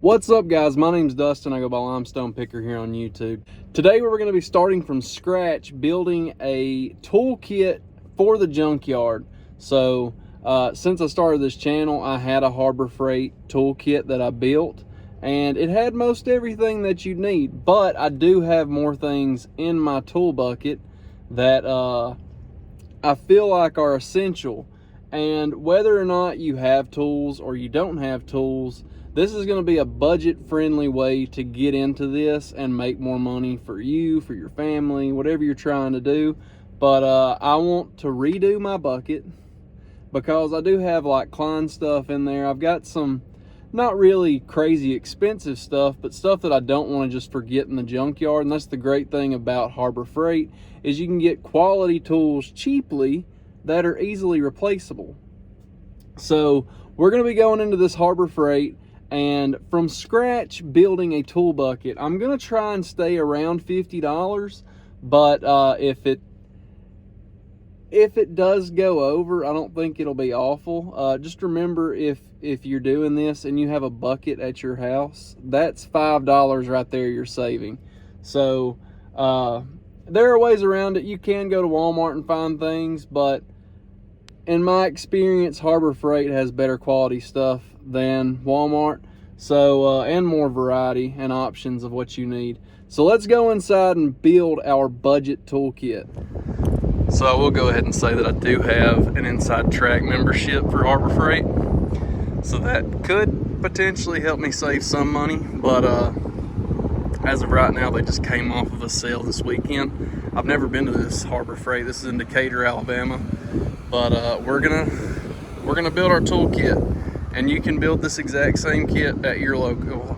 What's up, guys? My name's Dustin. I go by Limestone Picker here on YouTube. Today we're going to be starting from scratch building a toolkit for the junkyard. So since I started this channel, I had a Harbor Freight toolkit that I built, and it had most everything that you need, but I do have more things in my tool bucket that I feel like are essential. And whether or not you have tools or you don't have tools, this is going to be a budget-friendly way to get into this and make more money for you, for your family, whatever you're trying to do. But I want to redo my bucket because I do have like Klein stuff in there. I've got some not really crazy expensive stuff, but stuff that I don't want to just forget in the junkyard. And that's the great thing about Harbor Freight, is you can get quality tools cheaply that are easily replaceable. So we're going to be going into this Harbor Freight and from scratch building a tool bucket. I'm going to try and stay around $50, but if it does go over, I don't think it'll be awful. Just remember, if you're doing this and you have a bucket at your house, that's $5 right there you're saving. So there are ways around it. You can go to Walmart and find things, but in my experience, Harbor Freight has better quality stuff than Walmart, so and more variety and options of what you need. So let's go inside and build our budget toolkit. So I will go ahead and say that I do have an Inside Track membership for Harbor Freight, so that could potentially help me save some money, but as of right now, they just came off of a sale this weekend. I've never been to this Harbor Freight. This is in Decatur, Alabama. But we're gonna build our toolkit, and you can build this exact same kit at your local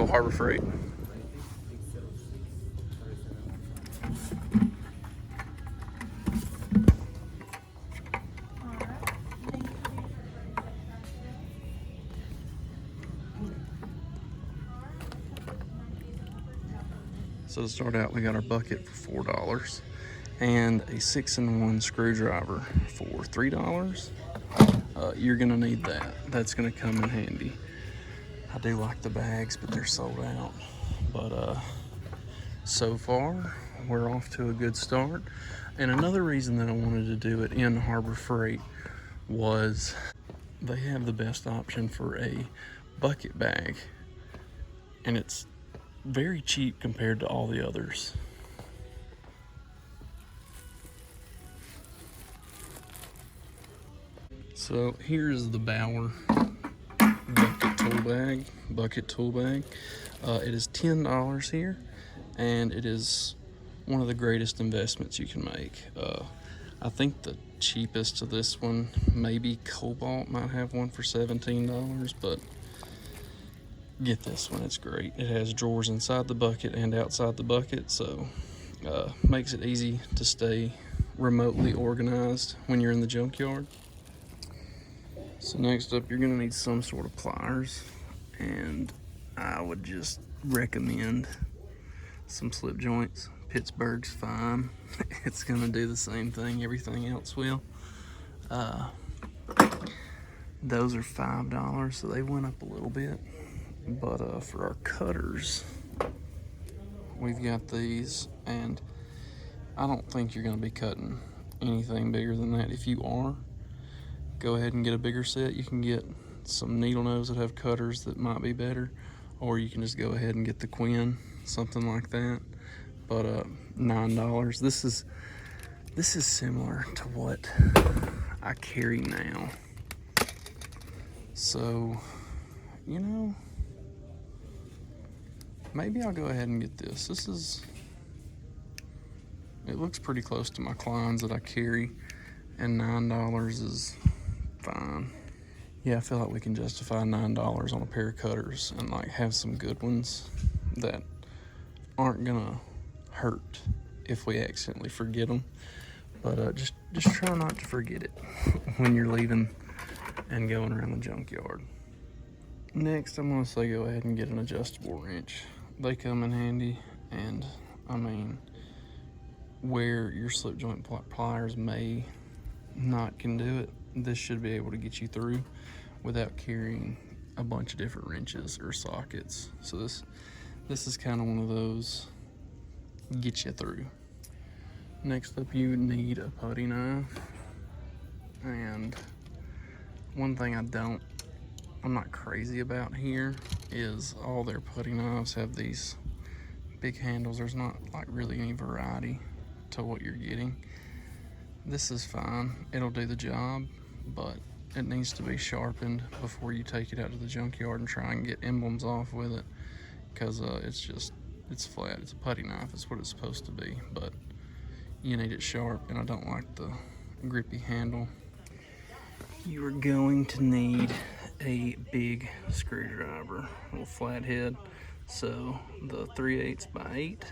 Harbor Freight. So to start out, we got our bucket for $4 and a 6-in-1 screwdriver for $3. You're gonna need that. That's gonna come in handy. I do like the bags, but they're sold out. But so far, we're off to a good start. And another reason that I wanted to do it in Harbor Freight was they have the best option for a bucket bag, and it's very cheap compared to all the others. So here's the Bauer bucket tool bag. It is $10 here, and it is one of the greatest investments you can make. I think the cheapest of this one, maybe Cobalt might have one for $17, but get this one, it's great. It has drawers inside the bucket and outside the bucket, so makes it easy to stay remotely organized when you're in the junkyard. So next up, you're gonna need some sort of pliers, and I would just recommend some slip joints. Pittsburgh's fine. It's gonna do the same thing everything else will. Those are $5, so they went up a little bit. But for our cutters, we've got these, and I don't think you're gonna be cutting anything bigger than that. If you are, go ahead and get a bigger set. You can get some needle nose that have cutters that might be better, or you can just go ahead and get the Quinn, something like that. But $9. This is similar to what I carry now. So, you know, maybe I'll go ahead and get this. It looks pretty close to my Kleins that I carry, and $9 is fine. Yeah, I feel like we can justify $9 on a pair of cutters and like have some good ones that aren't gonna hurt if we accidentally forget them. But just try not to forget it when you're leaving and going around the junkyard. Next, I'm gonna say go ahead and get an adjustable wrench. They come in handy, and I mean, where your slip joint pliers may not can do it, this should be able to get you through without carrying a bunch of different wrenches or sockets. So this is kind of one of those get you through. Next up, you need a putty knife. And one thing I'm not crazy about here is all their putty knives have these big handles. There's not like really any variety to what you're getting. This is fine, it'll do the job, but it needs to be sharpened before you take it out to the junkyard and try and get emblems off with it, because it's flat. It's a putty knife, it's what it's supposed to be, but you need it sharp, and I don't like the grippy handle. You are going to need a big screwdriver, a little flathead. So the 3/8 by 8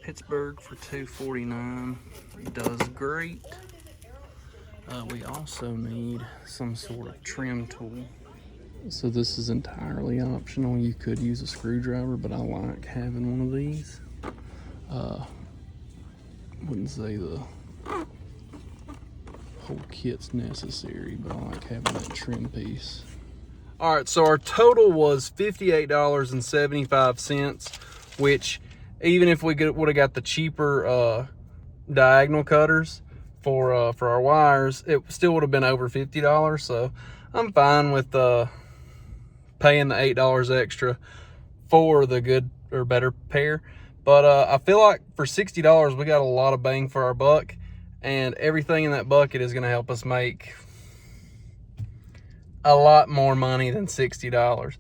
Pittsburgh for $2.49 does great. We also need some sort of trim tool. So this is entirely optional. You could use a screwdriver, but I like having one of these. Wouldn't say the whole kit's necessary, but I like having that trim piece. All right, so our total was $58.75, which even if we would have got the cheaper diagonal cutters for our wires, it still would have been over $50. So I'm fine with paying the $8 extra for the good or better pair. But I feel like for $60, we got a lot of bang for our buck, and everything in that bucket is gonna help us make a lot more money than $60.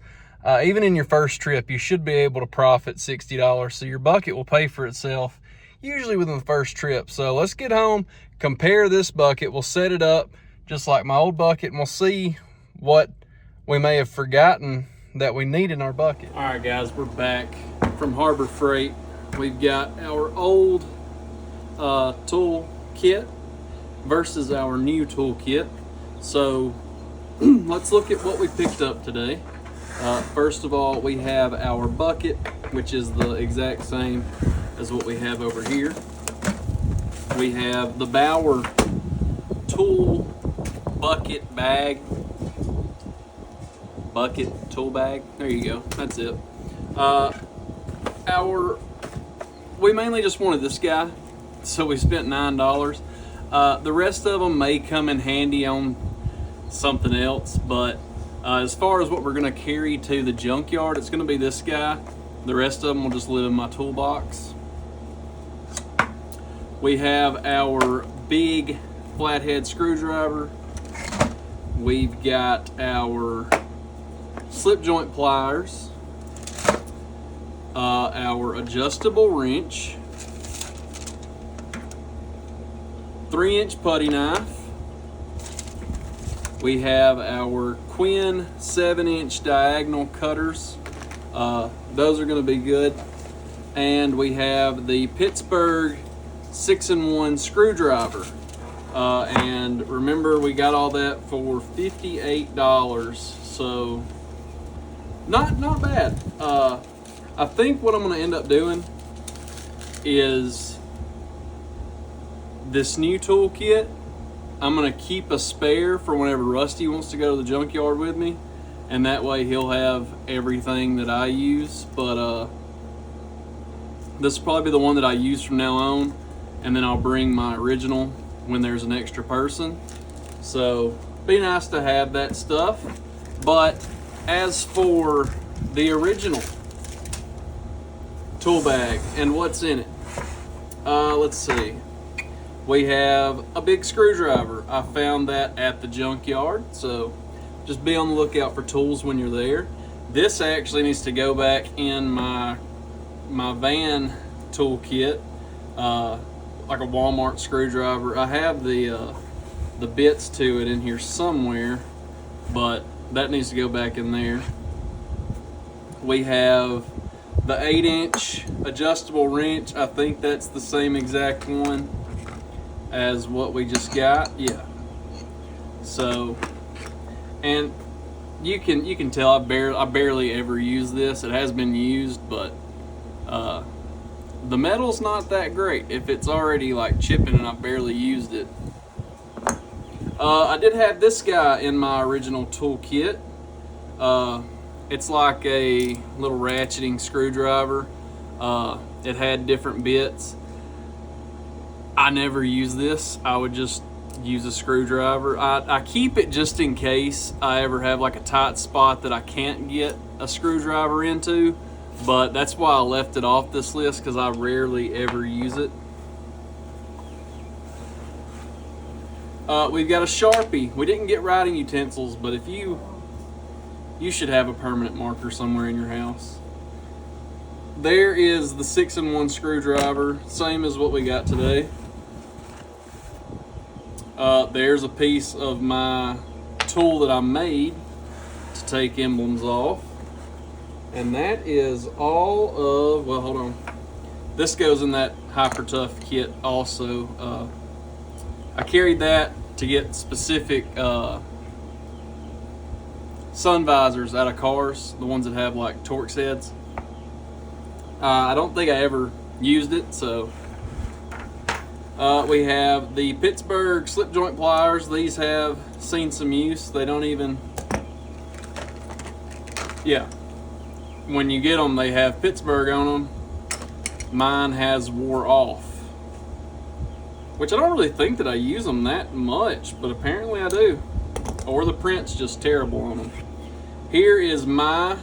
Even in your first trip, you should be able to profit $60. So your bucket will pay for itself usually within the first trip. So let's get home, compare this bucket. We'll set it up just like my old bucket, and we'll see what we may have forgotten that we need in our bucket. All right, guys, we're back from Harbor Freight. We've got our old tool kit versus our new tool kit. So let's look at what we picked up today. First of all, we have our bucket, which is the exact same as what we have over here. We have the Bauer tool bucket bag. Bucket tool bag. There you go. That's it. We mainly just wanted this guy, so we spent $9. The rest of them may come in handy on something else, but as far as what we're going to carry to the junkyard, it's going to be this guy. The rest of them will just live in my toolbox. We have our big flathead screwdriver. We've got our slip joint pliers, our adjustable wrench, 3-inch putty knife. We have our Quinn 7-inch diagonal cutters. Those are going to be good. And we have the Pittsburgh 6-in-1 screwdriver. And remember, we got all that for $58. So not bad. I think what I'm going to end up doing is this new tool kit. I'm going to keep a spare for whenever Rusty wants to go to the junkyard with me, and that way he'll have everything that I use. But this will probably be the one that I use from now on, and then I'll bring my original when there's an extra person. So be nice to have that stuff. But as for the original tool bag and what's in it, let's see. We have a big screwdriver. I found that at the junkyard, so just be on the lookout for tools when you're there. This actually needs to go back in my van tool kit, like a Walmart screwdriver. I have the bits to it in here somewhere, but that needs to go back in there. We have the 8-inch adjustable wrench. I think that's the same exact one as what we just got. Yeah. So, and you can tell I barely ever use this. It has been used, but the metal's not that great if it's already like chipping and I've barely used it. I did have this guy in my original tool kit. It's like a little ratcheting screwdriver. It had different bits. I never use this. I would just use a screwdriver. I keep it just in case I ever have like a tight spot that I can't get a screwdriver into, but that's why I left it off this list, because I rarely ever use it. We've got a Sharpie. We didn't get writing utensils, but if you should have a permanent marker somewhere in your house. There is the 6-in-1 screwdriver, same as what we got today. There's a piece of my tool that I made to take emblems off. And that is all of, well, hold on. This goes in that Hyper Tough kit also. I carried that to get specific sun visors out of cars, the ones that have like Torx heads. I don't think I ever used it, so we have the Pittsburgh slip joint pliers. These have seen some use. They don't even, yeah, when you get them they have Pittsburgh on them. Mine has wore off, which I don't really think that I use them that much, but apparently I do, or the print's just terrible on them. Here is my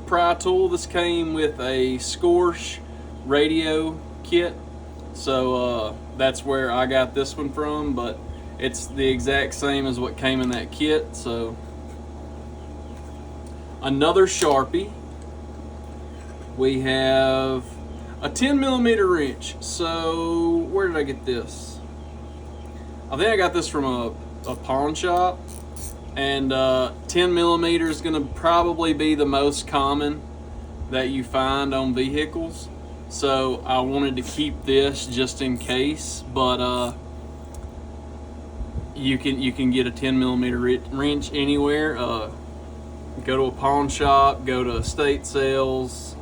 pry tool. This came with a Scorch radio kit, so that's where I got this one from, but it's the exact same as what came in that kit. So another Sharpie. We have a 10mm wrench. So where did I get this? I think I got this from a pawn shop. And 10mm is going to probably be the most common that you find on vehicles. So I wanted to keep this just in case, but you can get a 10mm wrench anywhere. Go to a pawn shop, go to estate sales,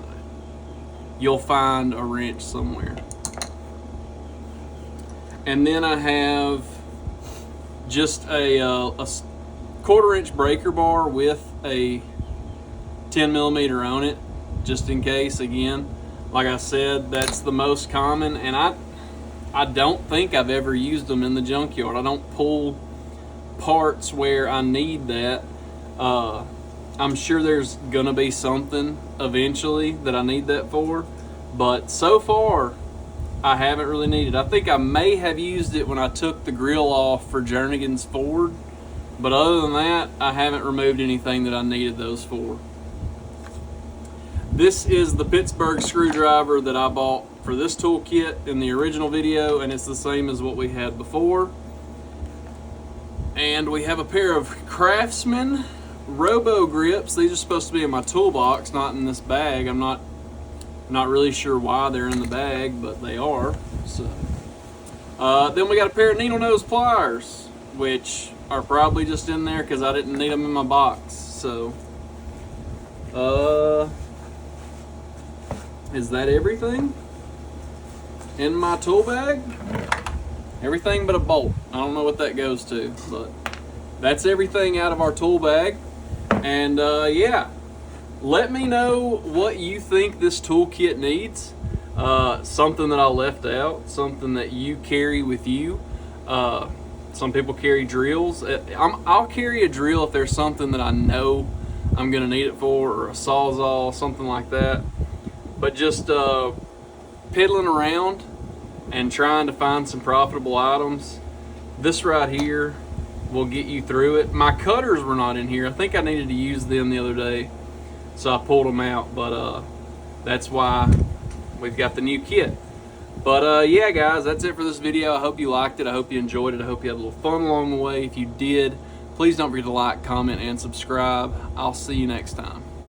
you'll find a wrench somewhere. And then I have just a 1/4-inch breaker bar with a 10mm on it, just in case. Again, like I said, that's the most common, and I don't think I've ever used them in the junkyard. I don't pull parts where I need that. I'm sure there's gonna be something eventually that I need that for, but so far I haven't really needed it. I think I may have used it when I took the grill off for Jernigan's Ford, but other than that, I haven't removed anything that I needed those for. This is the Pittsburgh screwdriver that I bought for this toolkit in the original video, and it's the same as what we had before. And we have a pair of Craftsman Robo grips. These are supposed to be in my toolbox, not in this bag. I'm not really sure why they're in the bag, but they are. So then we got a pair of needle nose pliers, which are probably just in there because I didn't need them in my box. So is that everything in my tool bag? Everything but a bolt. I don't know what that goes to, but that's everything out of our tool bag. And yeah, let me know what you think this toolkit needs. Something that I left out, something that you carry with you. Some people carry drills. I'll carry a drill if there's something that I know I'm gonna need it for, or a Sawzall, something like that. But just piddling around and trying to find some profitable items, this right here will get you through it. My cutters were not in here. I think I needed to use them the other day, so I pulled them out, but that's why we've got the new kit. But yeah guys, that's it for this video. I hope you liked it. I hope you enjoyed it. I hope you had a little fun along the way. If you did, please don't forget to like, comment, and subscribe. I'll see you next time.